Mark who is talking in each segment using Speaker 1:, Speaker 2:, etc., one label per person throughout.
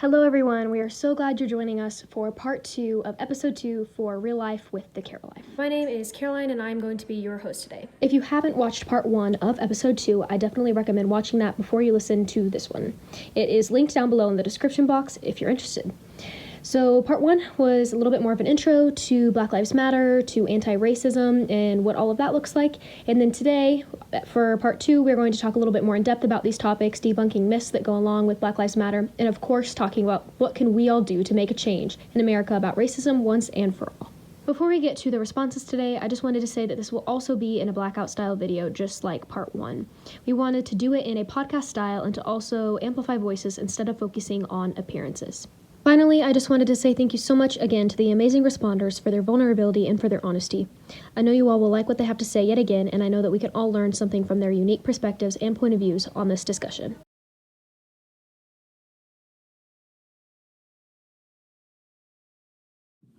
Speaker 1: Hello everyone, we are so glad you're joining us for part 2 of episode 2 for Real Life with the Carolife. My name is Caroline and I'm going to be your host today. If you haven't watched part 1 of episode 2, I definitely recommend watching that before you listen to this one. It is linked down below in the description box if you're interested. So part 1 was a little bit more of an intro to Black Lives Matter, to anti-racism, and what all of that looks like. And then today, for part 2, we're going to talk a little bit more in depth about these topics, debunking myths that go along with Black Lives Matter, and of course talking about what can we all do to make a change in America about racism once and for all. Before we get to the responses today, I just wanted to say that this will also be in a blackout style video, just like part 1. We wanted to do it in a podcast style and to also amplify voices instead of focusing on appearances. Finally, I just wanted to say thank you so much again to the amazing responders for their vulnerability and for their honesty. I know you all will like what they have to say yet again, and I know that we can all learn something from their unique perspectives and point of views on this discussion.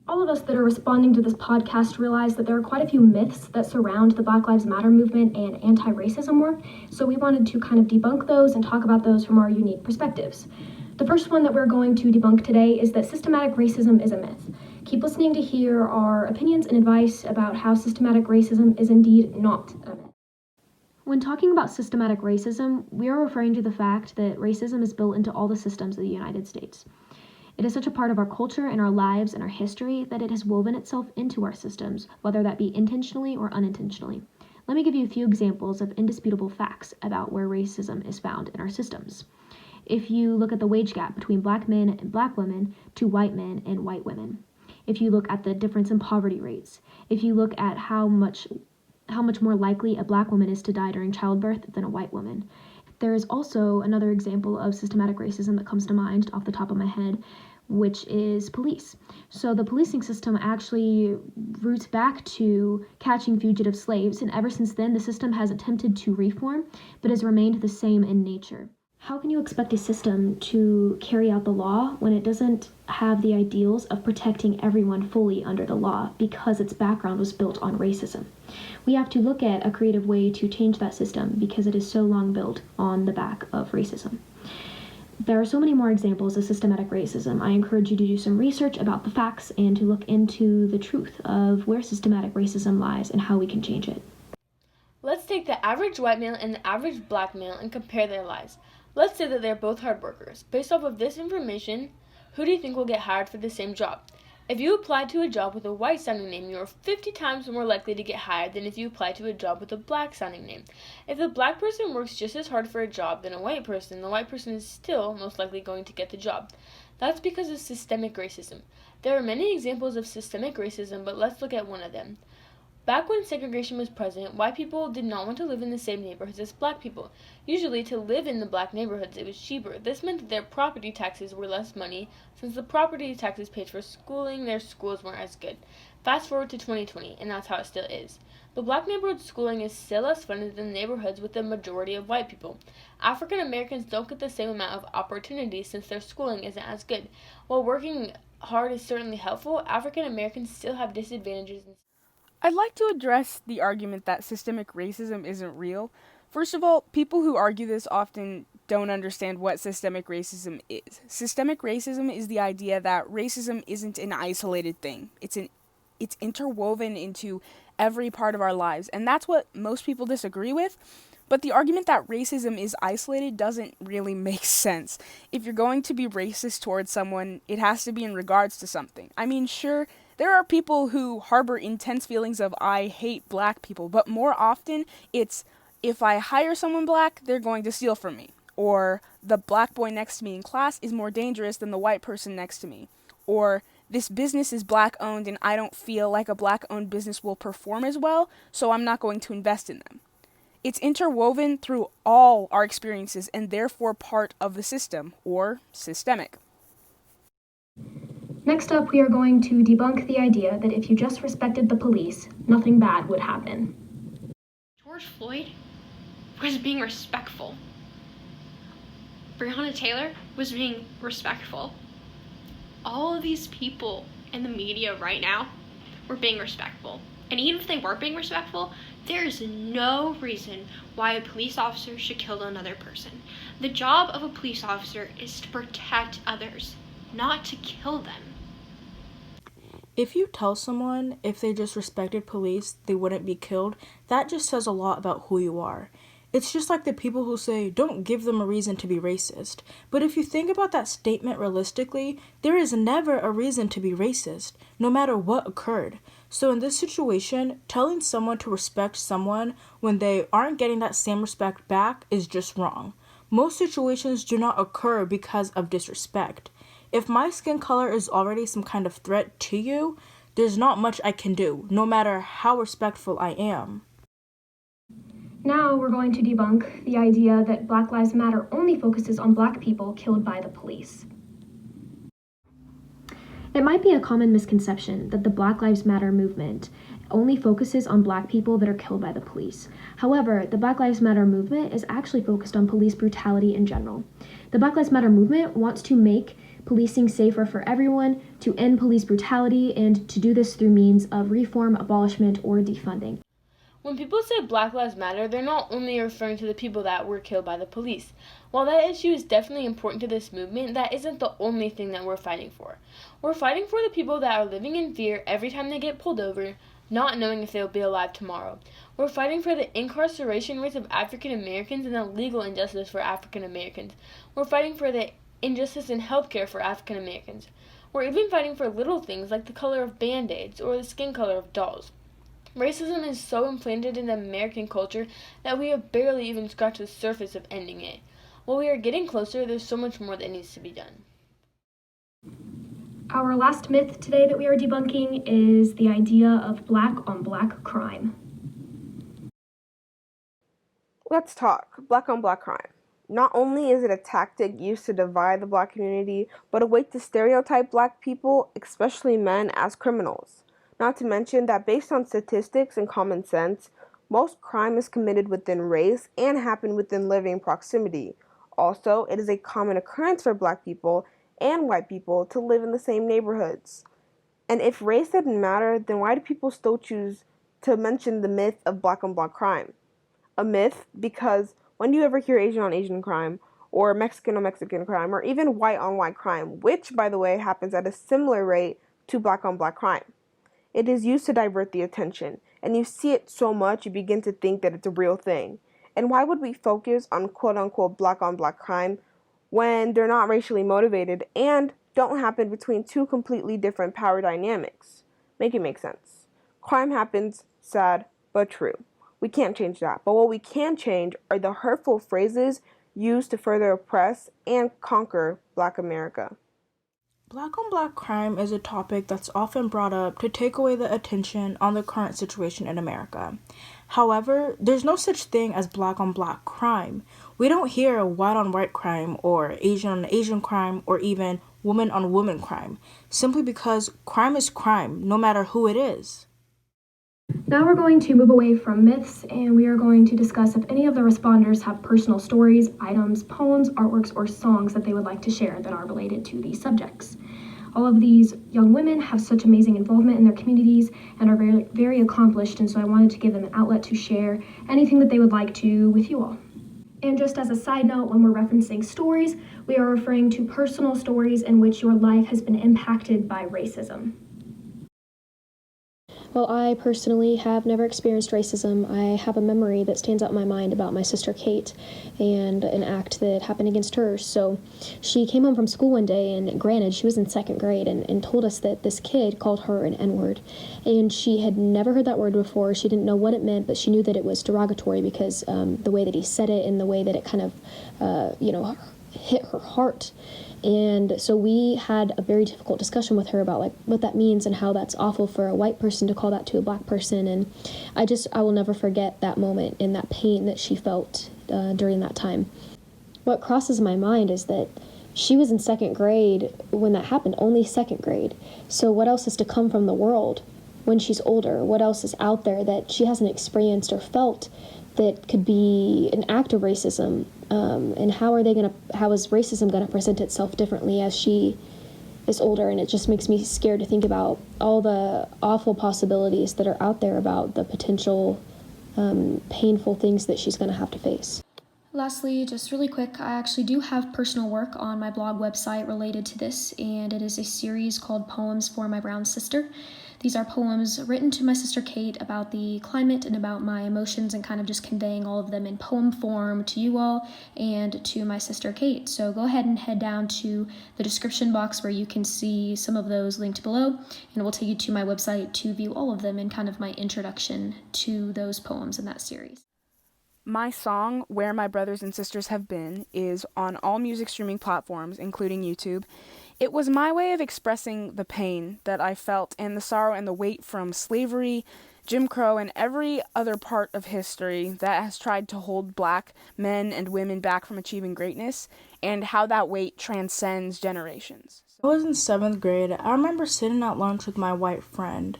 Speaker 1: All of us that are responding to this podcast realize that there are quite a few myths that surround the Black Lives Matter movement and anti-racism work, so we wanted to kind of debunk those and talk about those from our unique perspectives. The first one that we're going to debunk today is that systematic racism is a myth. Keep listening to hear our opinions and advice about how systematic racism is indeed not a myth. When talking about systematic racism, we are referring to the fact that racism is built into all the systems of the United States. It is such a part of our culture and our lives and our history that it has woven itself into our systems, whether that be intentionally or unintentionally. Let me give you a few examples of indisputable facts about where racism is found in our systems. If you look at the wage gap between black men and black women to white men and white women, if you look at the difference in poverty rates, if you look at how much more likely a black woman is to die during childbirth than a white woman. There is also another example of systematic racism that comes to mind off the top of my head, which is police. So the policing system actually roots back to catching fugitive slaves, and ever since then the system has attempted to reform, but has remained the same in nature. How can you expect a system to carry out the law when it doesn't have the ideals of protecting everyone fully under the law because its background was built on racism? We have to look at a creative way to change that system because it is so long built on the back of racism. There are so many more examples of systematic racism. I encourage you to do some research about the facts and to look into the truth of where systematic racism lies and how we can change it.
Speaker 2: Let's take the average white male and the average black male and compare their lives. Let's say that they're both hard workers. Based off of this information, who do you think will get hired for the same job? If you apply to a job with a white-sounding name, you are 50 times more likely to get hired than if you apply to a job with a black-sounding name. If the black person works just as hard for a job than a white person, the white person is still most likely going to get the job. That's because of systemic racism. There are many examples of systemic racism, but let's look at one of them. Back when segregation was present, white people did not want to live in the same neighborhoods as black people. Usually, to live in the black neighborhoods, it was cheaper. This meant that their property taxes were less money. Since the property taxes paid for schooling, their schools weren't as good. Fast forward to 2020, and that's how it still is. But black neighborhood schooling is still less funded than neighborhoods with the majority of white people. African Americans don't get the same amount of opportunities since their schooling isn't as good. While working hard is certainly helpful, African Americans still have disadvantages.
Speaker 3: I'd like to address the argument that systemic racism isn't real. First of all, people who argue this often don't understand what systemic racism is. Systemic racism is the idea that racism isn't an isolated thing. It's interwoven into every part of our lives, and that's what most people disagree with. But the argument that racism is isolated doesn't really make sense. If you're going to be racist towards someone, it has to be in regards to something. I mean, sure, there are people who harbor intense feelings of I hate black people, but more often it's if I hire someone black, they're going to steal from me. Or the black boy next to me in class is more dangerous than the white person next to me. Or this business is black owned and I don't feel like a black owned business will perform as well, so I'm not going to invest in them. It's interwoven through all our experiences and therefore part of the system, or systemic.
Speaker 1: Next up, we are going to debunk the idea that if you just respected the police, nothing bad would happen.
Speaker 4: George Floyd was being respectful. Breonna Taylor was being respectful. All of these people in the media right now were being respectful. And even if they weren't being respectful, there is no reason why a police officer should kill another person. The job of a police officer is to protect others, not to kill them.
Speaker 5: If you tell someone if they just respected police, they wouldn't be killed, that just says a lot about who you are. It's just like the people who say, don't give them a reason to be racist. But if you think about that statement realistically, there is never a reason to be racist, no matter what occurred. So in this situation, telling someone to respect someone when they aren't getting that same respect back is just wrong. Most situations do not occur because of disrespect. If my skin color is already some kind of threat to you, there's not much I can do, no matter how respectful I am.
Speaker 1: Now we're going to debunk the idea that Black Lives Matter only focuses on Black people killed by the police. It might be a common misconception that the Black Lives Matter movement only focuses on Black people that are killed by the police. However, the Black Lives Matter movement is actually focused on police brutality in general. The Black Lives Matter movement wants to make policing safer for everyone, to end police brutality, and to do this through means of reform, abolishment, or defunding.
Speaker 2: When people say Black Lives Matter, they're not only referring to the people that were killed by the police. While that issue is definitely important to this movement, that isn't the only thing that we're fighting for. We're fighting for the people that are living in fear every time they get pulled over, not knowing if they'll be alive tomorrow. We're fighting for the incarceration rates of African Americans and the legal injustice for African Americans. We're fighting for the injustice in healthcare for African Americans. We're even fighting for little things like the color of Band-Aids or the skin color of dolls. Racism is so implanted in American culture that we have barely even scratched the surface of ending it. While we are getting closer, there's so much more that needs to be done.
Speaker 1: Our last myth today that we are debunking is the idea of Black on Black crime.
Speaker 6: Let's talk Black on Black crime. Not only is it a tactic used to divide the Black community, but a way to stereotype Black people, especially men, as criminals. Not to mention that based on statistics and common sense, most crime is committed within race and happen within living proximity. Also, it is a common occurrence for Black people and white people to live in the same neighborhoods. And if race didn't matter, then why do people still choose to mention the myth of Black on Black crime? A myth because when do you ever hear Asian on Asian crime, or Mexican on Mexican crime, or even white on white crime, which, by the way, happens at a similar rate to Black on Black crime? It is used to divert the attention, and you see it so much you begin to think that it's a real thing. And why would we focus on quote-unquote Black on Black crime when they're not racially motivated and don't happen between two completely different power dynamics? Make it make sense. Crime happens, sad, but true. We can't change that. But what we can change are the hurtful phrases used to further oppress and conquer Black America.
Speaker 5: Black on Black crime is a topic that's often brought up to take away the attention on the current situation in America. However, there's no such thing as Black on Black crime. We don't hear white on white crime or Asian on Asian crime or even woman on woman crime, simply because crime is crime, no matter who it is.
Speaker 1: Now we're going to move away from myths, and we are going to discuss if any of the responders have personal stories, items, poems, artworks, or songs that they would like to share that are related to these subjects. All of these young women have such amazing involvement in their communities and are very, very accomplished, and so I wanted to give them an outlet to share anything that they would like to with you all. And just as a side note, when we're referencing stories, we are referring to personal stories in which your life has been impacted by racism.
Speaker 7: Well, I personally have never experienced racism. I have a memory that stands out in my mind about my sister Kate and an act that happened against her. So she came home from school one day, and granted, she was in second grade, and told us that this kid called her an N-word. And she had never heard that word before. She didn't know what it meant, but she knew that it was derogatory because the way that he said it and the way that it kind of, hit her heart. And so we had a very difficult discussion with her about like what that means and how that's awful for a white person to call that to a Black person. And I will never forget that moment and that pain that she felt during that time. What crosses my mind is that she was in second grade when that happened, only second grade. So what else is to come from the world when she's older? What else is out there that she hasn't experienced or felt that could be an act of racism? And how is racism going to present itself differently as she is older? And it just makes me scared to think about all the awful possibilities that are out there about the potential painful things that she's going to have to face. Lastly, just really quick, I actually do have personal work on my blog website related to this, and it is a series called Poems for My Brown Sister. These are poems written to my sister Kate about the climate and about my emotions, and kind of just conveying all of them in poem form to you all and to my sister Kate. So go ahead and head down to the description box where you can see some of those linked below, and it will take you to my website to view all of them and kind of my introduction to those poems in that series.
Speaker 3: My song, Where My Brothers and Sisters Have Been, is on all music streaming platforms, including YouTube. It was my way of expressing the pain that I felt and the sorrow and the weight from slavery, Jim Crow, and every other part of history that has tried to hold black men and women back from achieving greatness, and how that weight transcends generations.
Speaker 5: I was in 7th grade. I remember sitting at lunch with my white friend.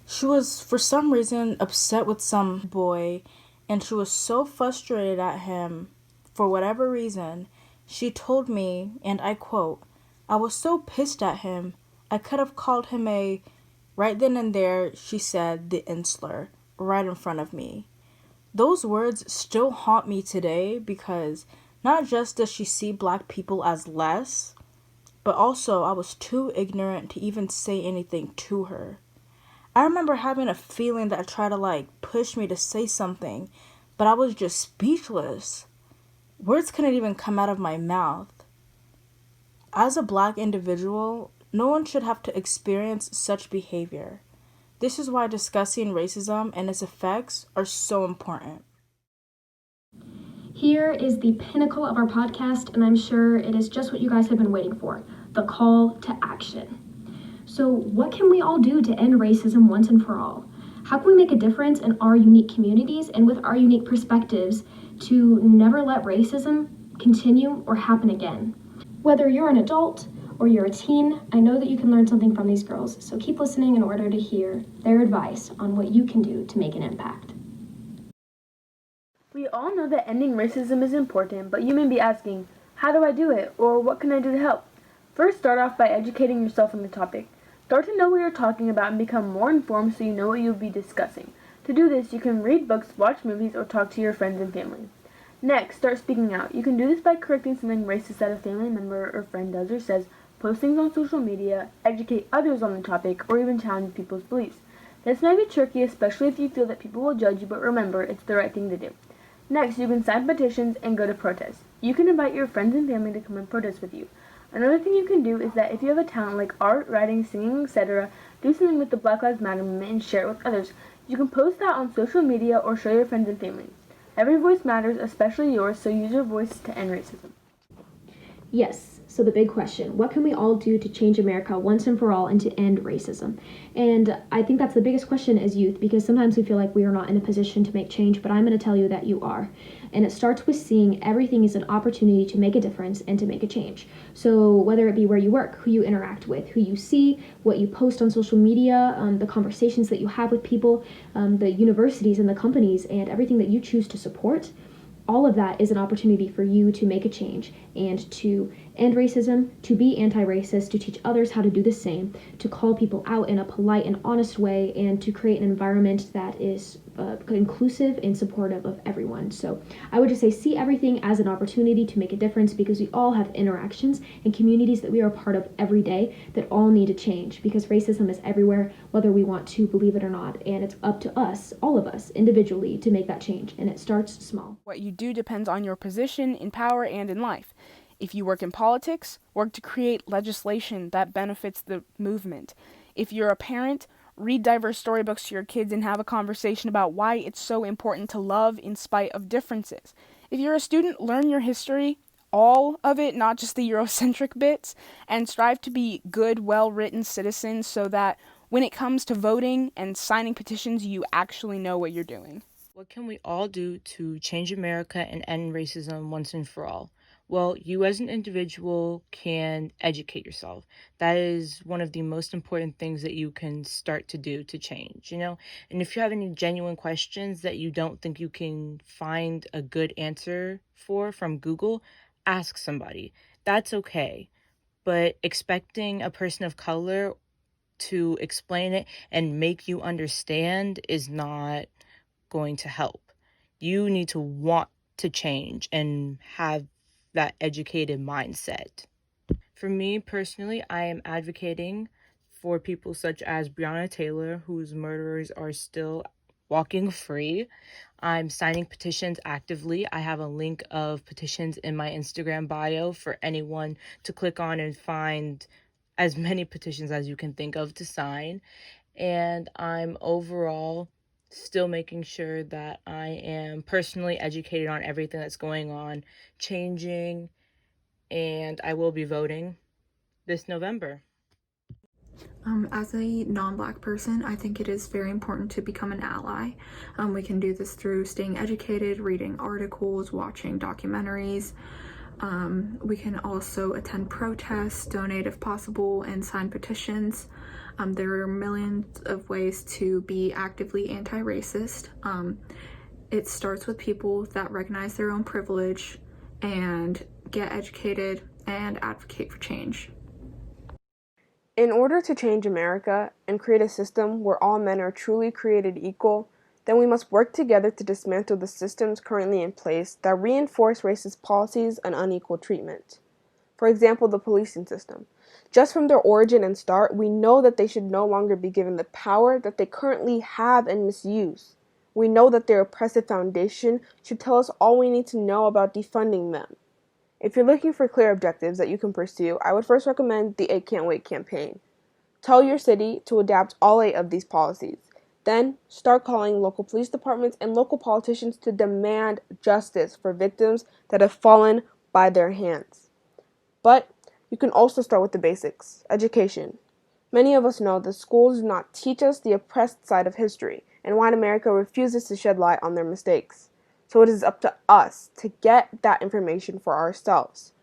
Speaker 5: She was, for some reason, upset with some boy, and she was so frustrated at him for whatever reason. She told me, and I quote, "I was so pissed at him, I could have called him a..." Right then and there, she said the insular, right in front of me. Those words still haunt me today because not just does she see black people as less, but also I was too ignorant to even say anything to her. I remember having a feeling that tried to push me to say something, but I was just speechless. Words couldn't even come out of my mouth. As a black individual, no one should have to experience such behavior. This is why discussing racism and its effects are so important.
Speaker 1: Here is the pinnacle of our podcast, and I'm sure it is just what you guys have been waiting for, the call to action. So what can we all do to end racism once and for all? How can we make a difference in our unique communities and with our unique perspectives to never let racism continue or happen again? Whether you're an adult or you're a teen, I know that you can learn something from these girls, so keep listening in order to hear their advice on what you can do to make an impact.
Speaker 2: We all know that ending racism is important, but you may be asking, how do I do it, or what can I do to help? First, start off by educating yourself on the topic. Start to know what you're talking about and become more informed so you know what you'll be discussing. To do this, you can read books, watch movies, or talk to your friends and family. Next, start speaking out. You can do this by correcting something racist that a family member or friend does or says, post things on social media, educate others on the topic, or even challenge people's beliefs. This may be tricky, especially if you feel that people will judge you, but remember, it's the right thing to do. Next, you can sign petitions and go to protests. You can invite your friends and family to come and protest with you. Another thing you can do is that if you have a talent like art, writing, singing, etc., do something with the Black Lives Matter movement and share it with others. You can post that on social media or show your friends and family. Every voice matters, especially yours, so use your voice to end racism.
Speaker 1: Yes, so the big question, what can we all do to change America once and for all and to end racism? And I think that's the biggest question as youth, because sometimes we feel like we are not in a position to make change, but I'm going to tell you that you are. And it starts with seeing everything as an opportunity to make a difference and to make a change. So whether it be where you work, who you interact with, who you see, what you post on social media, the conversations that you have with people, the universities and the companies, and everything that you choose to support, all of that is an opportunity for you to make a change and to end racism, to be anti-racist, to teach others how to do the same, to call people out in a polite and honest way, and to create an environment that is inclusive and supportive of everyone. So I would just say see everything as an opportunity to make a difference, because we all have interactions and communities that we are a part of every day that all need to change, because racism is everywhere, whether we want to believe it or not, and it's up to us, all of us individually, to make that change, and it starts small.
Speaker 3: What you do depends on your position in power and in life. If you work in politics, work to create legislation that benefits the movement. If you're a parent, read diverse storybooks to your kids and have a conversation about why it's so important to love in spite of differences. If you're a student, learn your history, all of it, not just the Eurocentric bits, and strive to be good, well-written citizens so that when it comes to voting and signing petitions, you actually know what you're doing.
Speaker 8: What can we all do to change America and end racism once and for all? Well, you as an individual can educate yourself. That is one of the most important things that you can start to do to change, And if you have any genuine questions that you don't think you can find a good answer for from Google, ask somebody. That's okay. But expecting a person of color to explain it and make you understand is not going to help. You need to want to change and have that educated mindset. For me personally, I am advocating for people such as Breonna Taylor, whose murderers are still walking free. I'm signing petitions actively. I have a link of petitions in my Instagram bio for anyone to click on and find as many petitions as you can think of to sign. And I'm overall still making sure that I am personally educated on everything that's going on, changing, and I will be voting this November.
Speaker 9: As a non-Black person, I think it is very important to become an ally. We can do this through staying educated, reading articles, watching documentaries. We can also attend protests, donate if possible, and sign petitions. There are millions of ways to be actively anti-racist. It starts with people that recognize their own privilege and get educated and advocate for change.
Speaker 6: In order to change America and create a system where all men are truly created equal, then we must work together to dismantle the systems currently in place that reinforce racist policies and unequal treatment. For example, the policing system. Just from their origin and start, we know that they should no longer be given the power that they currently have and misuse. We know that their oppressive foundation should tell us all we need to know about defunding them. If you're looking for clear objectives that you can pursue, I would first recommend the 8 Can't Wait campaign. Tell your city to adapt all 8 of these policies. Then, start calling local police departments and local politicians to demand justice for victims that have fallen by their hands. But you can also start with the basics, education. Many of us know that schools do not teach us the oppressed side of history and white America refuses to shed light on their mistakes. So it is up to us to get that information for ourselves.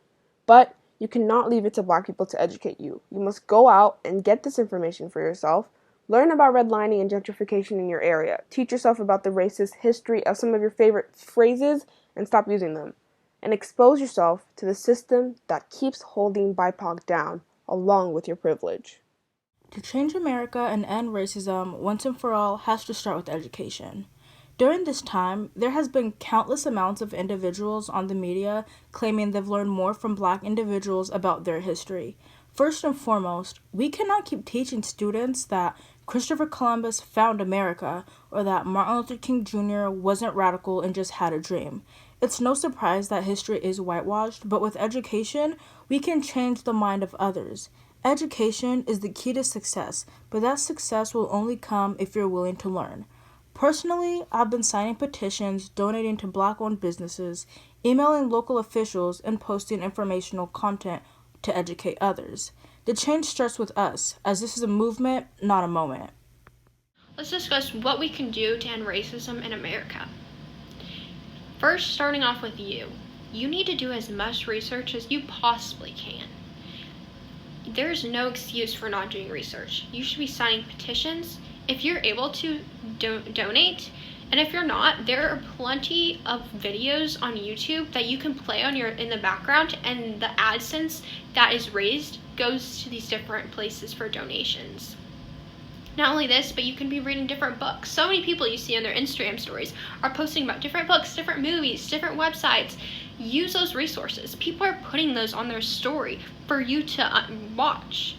Speaker 6: But you cannot leave it to Black people to educate you. You must go out and get this information for yourself. Learn about redlining and gentrification in your area. Teach yourself about the racist history of some of your favorite phrases and stop using them. And expose yourself to the system that keeps holding BIPOC down along with your privilege.
Speaker 5: To change America and end racism once and for all has to start with education. During this time, there has been countless amounts of individuals on the media claiming they've learned more from Black individuals about their history. First and foremost, we cannot keep teaching students that Christopher Columbus found America or that Martin Luther King Jr. wasn't radical and just had a dream. It's no surprise that history is whitewashed, but with education, we can change the mind of others. Education is the key to success, but that success will only come if you're willing to learn. Personally, I've been signing petitions, donating to Black-owned businesses, emailing local officials, and posting informational content to educate others. The change starts with us, as this is a movement, not a moment.
Speaker 4: Let's discuss what we can do to end racism in America. First, starting off with you. You need to do as much research as you possibly can. There's no excuse for not doing research. You should be signing petitions. If you're able to, donate. And if you're not, there are plenty of videos on YouTube that you can play on in the background, and the AdSense that is raised goes to these different places for donations. Not only this, but you can be reading different books. So many people you see on their Instagram stories are posting about different books, different movies, different websites. Use those resources. People are putting those on their story for you to watch.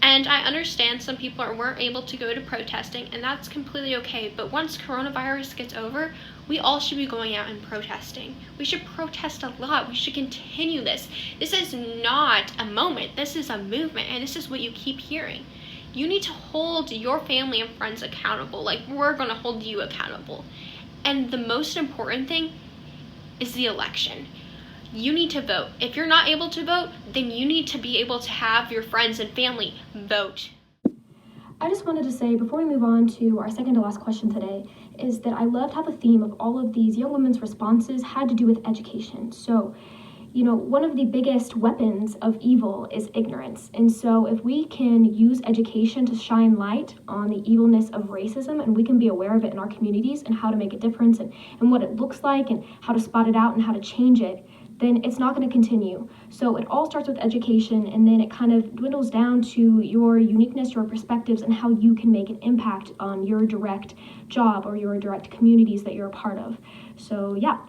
Speaker 4: And I understand some people weren't able to go to protesting, and that's completely okay. But once coronavirus gets over, we all should be going out and protesting. We should protest a lot. We should continue this. This is not a moment. This is a movement, and this is what you keep hearing. You need to hold your family and friends accountable, like we're going to hold you accountable. And the most important thing is the election. You need to vote. If you're not able to vote, then you need to be able to have your friends and family vote.
Speaker 1: I just wanted to say, before we move on to our second to last question today, is that I loved how the theme of all of these young women's responses had to do with education. So, one of the biggest weapons of evil is ignorance. And so if we can use education to shine light on the evilness of racism, and we can be aware of it in our communities and how to make a difference and what it looks like and how to spot it out and how to change it, then it's not going to continue. So it all starts with education, and then it kind of dwindles down to your uniqueness, your perspectives, and how you can make an impact on your direct job or your direct communities that you're a part of. So yeah.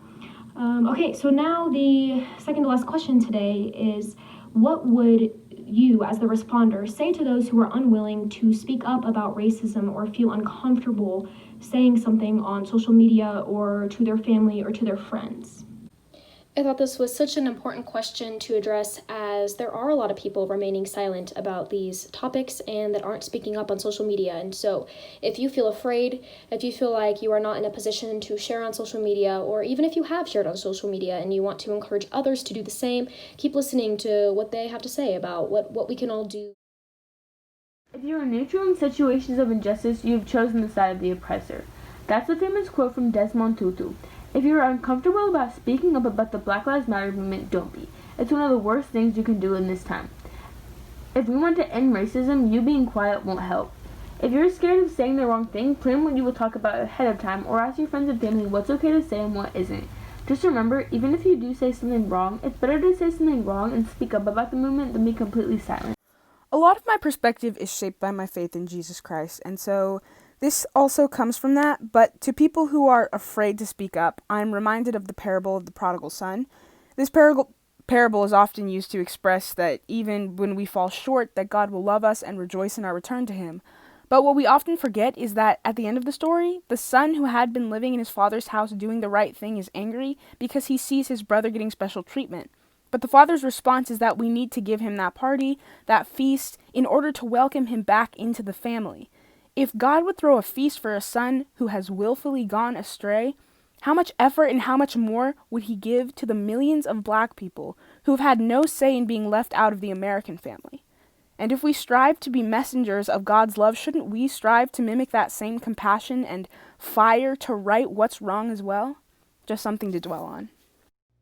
Speaker 1: Okay, so now the second to last question today is, what would you, as the responder, say to those who are unwilling to speak up about racism or feel uncomfortable saying something on social media or to their family or to their friends?
Speaker 7: I thought this was such an important question to address, as there are a lot of people remaining silent about these topics and that aren't speaking up on social media. And so, if you feel afraid, if you feel like you are not in a position to share on social media, or even if you have shared on social media and you want to encourage others to do the same, keep listening to what they have to say about what we can all do.
Speaker 2: If you are neutral in situations of injustice, you have chosen the side of the oppressor. That's the famous quote from Desmond Tutu. If you are uncomfortable about speaking up about the Black Lives Matter movement, don't be. It's one of the worst things you can do in this time. If we want to end racism, you being quiet won't help. If you're scared of saying the wrong thing, plan what you will talk about ahead of time, or ask your friends and family what's okay to say and what isn't. Just remember, even if you do say something wrong, it's better to say something wrong and speak up about the movement than be completely silent.
Speaker 3: A lot of my perspective is shaped by my faith in Jesus Christ, and so this also comes from that. But to people who are afraid to speak up, I'm reminded of the parable of the prodigal son. This parable is often used to express that even when we fall short, that God will love us and rejoice in our return to him. But what we often forget is that at the end of the story, the son who had been living in his father's house doing the right thing is angry because he sees his brother getting special treatment. But the father's response is that we need to give him that party, that feast, in order to welcome him back into the family. If God would throw a feast for a son who has willfully gone astray, how much effort and how much more would he give to the millions of black people who have had no say in being left out of the American family? And if we strive to be messengers of God's love, shouldn't we strive to mimic that same compassion and fire to right what's wrong as well? Just something to dwell on.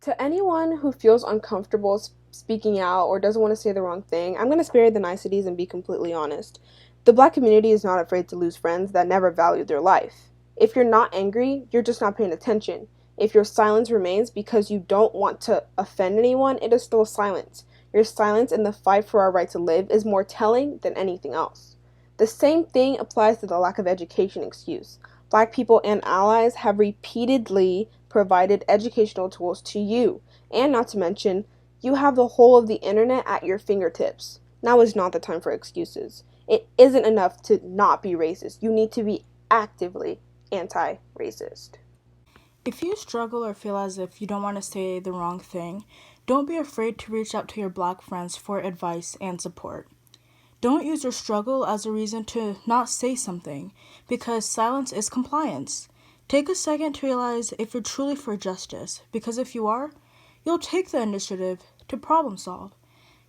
Speaker 6: To anyone who feels uncomfortable speaking out or doesn't want to say the wrong thing, I'm going to spare the niceties and be completely honest. The black community is not afraid to lose friends that never valued their life. If you're not angry, you're just not paying attention. If your silence remains because you don't want to offend anyone, it is still silence. Your silence in the fight for our right to live is more telling than anything else. The same thing applies to the lack of education excuse. Black people and allies have repeatedly provided educational tools to you, and not to mention, you have the whole of the internet at your fingertips. Now is not the time for excuses. It isn't enough to not be racist. You need to be actively anti-racist.
Speaker 5: If you struggle or feel as if you don't want to say the wrong thing, don't be afraid to reach out to your black friends for advice and support. Don't use your struggle as a reason to not say something, because silence is compliance. Take a second to realize if you're truly for justice, because if you are, you'll take the initiative to problem solve.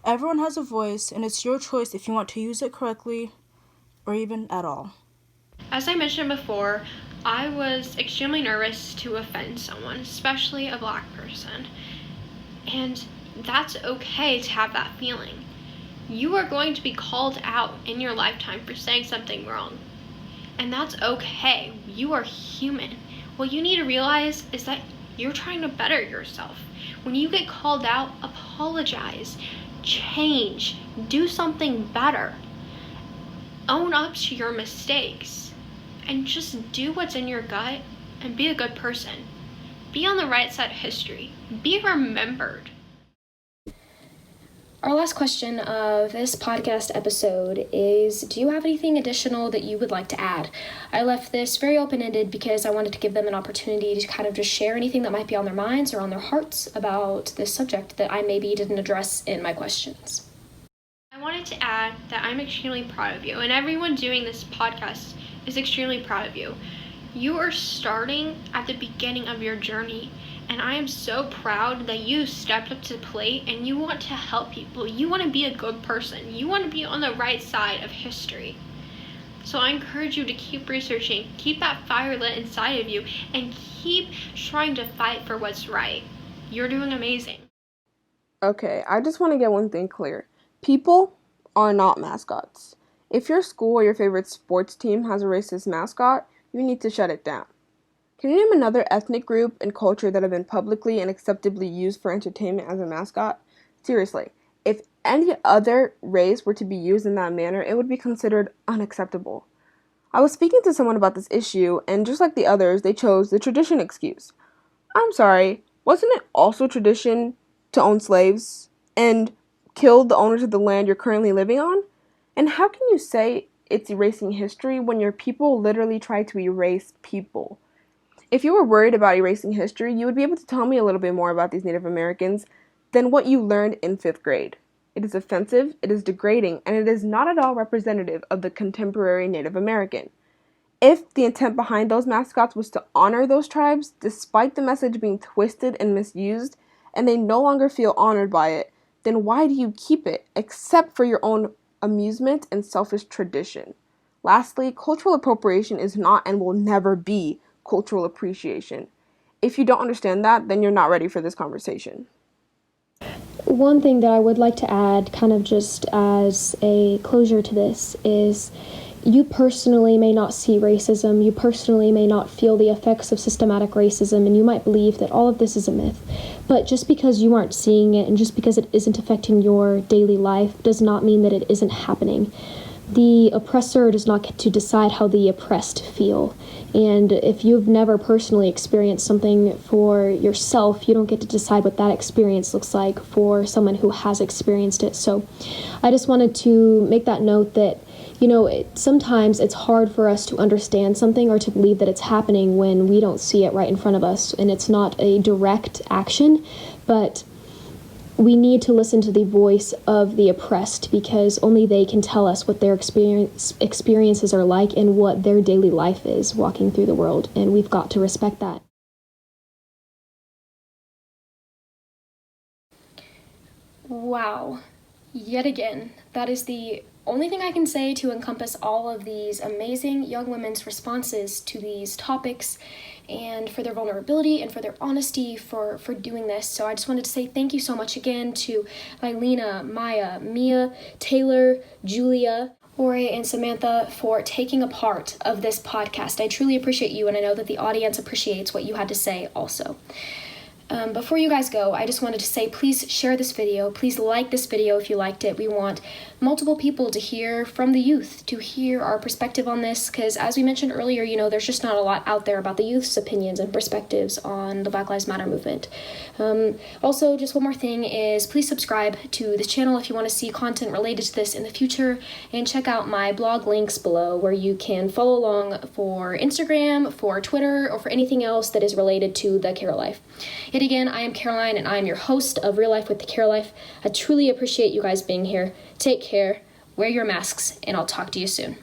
Speaker 5: Everyone has a voice, and it's your choice if you want to use it correctly or even at all.
Speaker 4: As I mentioned before, I was extremely nervous to offend someone, especially a black person. And that's okay to have that feeling. You are going to be called out in your lifetime for saying something wrong. And that's okay. You are human. What you need to realize is that you're trying to better yourself. When you get called out, apologize, change, do something better. Own up to your mistakes and just do what's in your gut and be a good person. Be on the right side of history. Be remembered.
Speaker 7: Our last question of this podcast episode is, do you have anything additional that you would like to add? I left this very open-ended because I wanted to give them an opportunity to kind of just share anything that might be on their minds or on their hearts about this subject that I maybe didn't address in my questions.
Speaker 4: I wanted to add that I'm extremely proud of you, and everyone doing this podcast is extremely proud of you. You are starting at the beginning of your journey, and I am so proud that you stepped up to the plate and you want to help people. You want to be a good person. You want to be on the right side of history. So I encourage you to keep researching, keep that fire lit inside of you, and keep trying to fight for what's right. You're doing amazing.
Speaker 6: Okay, I just want to get one thing clear. People are not mascots. If your school or your favorite sports team has a racist mascot, you need to shut it down. Can you name another ethnic group and culture that have been publicly and acceptably used for entertainment as a mascot? Seriously, if any other race were to be used in that manner, it would be considered unacceptable. I was speaking to someone about this issue, and just like the others, they chose the tradition excuse. I'm sorry, Wasn't it also tradition to own slaves and kill the owners of the land you're currently living on? And how can you say it's erasing history when your people literally try to erase people? If you were worried about erasing history, you would be able to tell me a little bit more about these Native Americans than what you learned in 5th grade. It is offensive, it is degrading, and it is not at all representative of the contemporary Native American. If the intent behind those mascots was to honor those tribes, despite the message being twisted and misused, and they no longer feel honored by it, then why do you keep it, except for your own amusement and selfish tradition? Lastly, cultural appropriation is not and will never be cultural appreciation. If you don't understand that, then you're not ready for this conversation.
Speaker 7: One thing that I would like to add, kind of just as a closure to this, is you personally may not see racism, you personally may not feel the effects of systematic racism, and you might believe that all of this is a myth. But just because you aren't seeing it and just because it isn't affecting your daily life does not mean that it isn't happening. The oppressor does not get to decide how the oppressed feel. And if you've never personally experienced something for yourself, you don't get to decide what that experience looks like for someone who has experienced it. So I just wanted to make that note that, sometimes it's hard for us to understand something or to believe that it's happening when we don't see it right in front of us. And it's not a direct action, but we need to listen to the voice of the oppressed because only they can tell us what their experiences are like and what their daily life is walking through the world, and we've got to respect that.
Speaker 1: Wow. Yet again, that is the only thing I can say to encompass all of these amazing young women's responses to these topics and for their vulnerability and for their honesty for doing this. So I just wanted to say thank you so much again to Lylena, Maya, Mia, Taylor, Julia, Ori, and Samantha for taking a part of this podcast. I truly appreciate you, and I know that the audience appreciates what you had to say also. Before you guys go, I just wanted to say please share this video. Please like this video if you liked it. We want multiple people to hear from the youth, to hear our perspective on this, because as we mentioned earlier, there's just not a lot out there about the youth's opinions and perspectives on the Black Lives Matter movement. Also, just one more thing is please subscribe to this channel if you want to see content related to this in the future, and check out my blog links below where you can follow along for Instagram, for Twitter, or for anything else that is related to the Carolife. Yet again, I am Caroline, and I am your host of Real Life with the Carolife. I truly appreciate you guys being here. Take care, wear your masks, and I'll talk to you soon.